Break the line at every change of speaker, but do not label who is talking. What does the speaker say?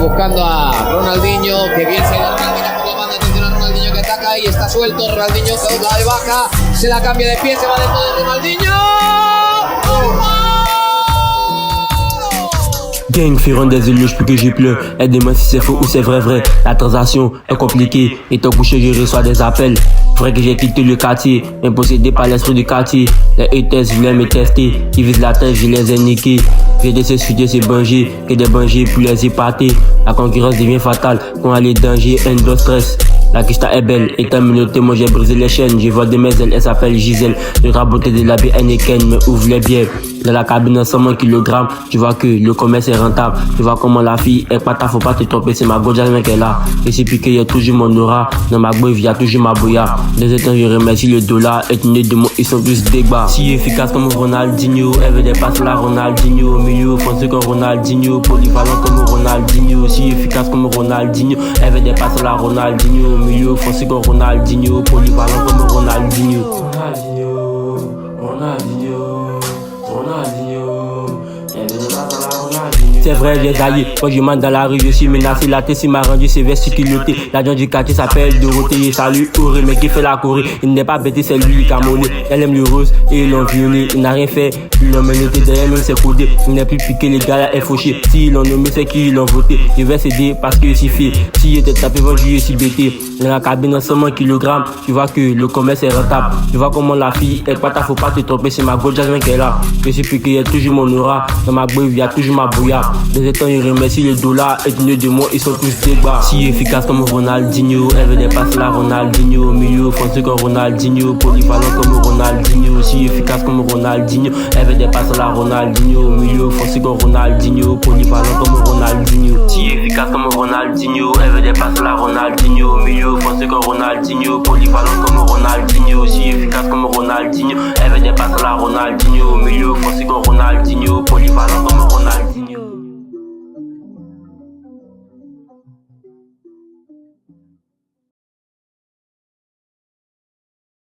buscando a Ronaldinho, que bien se da Ronaldinho por la banda, atención a Ronaldinho que ataca y está suelto, Ronaldinho la baja, se la cambia de pie, se va dentro de Ronaldinho.
Gang, firant des éloges plus que j'ai pleure. Aidez-moi si c'est faux ou c'est vrai. La transaction est compliquée. Étant couché, je reçois des appels. Vrai que j'ai quitté le quartier, impossédé par l'esprit du quartier. Les haters voulaient me tester, ils visent la tête, je les ai niqués. J'ai de s'excuser, c'est Bangé, que des Bangés pour les épater. La concurrence devient fatale, quand elle est danger, un dos stress. La Kista est belle, étant menotté, moi j'ai brisé les chaînes. Je vois de mes ailes, elle s'appelle Gisèle. Je rabotais de la Heineken, me ouvre les bières. Dans la cabine, 100 kg, tu vois que le commerce est rentable. Tu vois comment la fille est pas ta, faut pas te tromper, c'est ma Goja qui est là. Et c'est puis qu'il y a toujours mon aura. Dans ma boîte, il y a toujours ma bouilla. Des états, je remercie le dollar. Ethnie de moi, ils sont tous débats. Si efficace comme Ronaldinho, elle veut des passes la Ronaldinho. Au milieu, foncé comme Ronaldinho. Polyvalent comme Ronaldinho. Si efficace comme Ronaldinho, elle veut des passes la Ronaldinho. Au milieu, foncé comme Ronaldinho. Polyvalent comme Ronaldinho. C'est vrai, j'ai jailli. Quand je monte dans la rue, je suis menacé. La tête m'a rendu sévère, sécurité. L'agent du quartier s'appelle Dorothée. Salut, Auré, mais qui fait la Corée. Il n'est pas bêté, c'est lui qui a molé. Elle aime le rose et ils l'ont violé. Il n'a rien fait, ils l'ont menotté derrière lui, c'est codé. Il n'est plus piqué, les gars là est fauché. S'ils l'ont nommé, c'est qu'ils l'ont voté. Je vais céder parce que c'est fait. S'il était tapé, vendu, je suis bêté. Dans la cabine, 100 kg, tu vois que le commerce est rentable. Tu vois comment la fille est pas ta, faut pas te tromper, c'est ma Goja qui est là. Je suis piqué, il y a toujours mon aura. Dans ma boîte, il y a toujours ma bouilla. Des états, ils remercient le dollar. Et de moi, ils sont tous débats. Si efficace comme Ronaldinho, elle veut des passes la Ronaldinho. Au milieu, foncé comme Ronaldinho. Polyvalent comme Ronaldinho. Si efficace comme Ronaldinho, elle veut des passes la Ronaldinho. Au milieu, foncé comme Ronaldinho. Polyvalent comme Ronaldinho. Si efficace comme Ronaldinho, elle veut des passes la Ronaldinho. Au milieu, foncé comme Ronaldinho. Polyvalent comme Ronaldinho. Si efficace comme Ronaldinho, elle veut des passes la Ronaldinho. Au milieu, foncé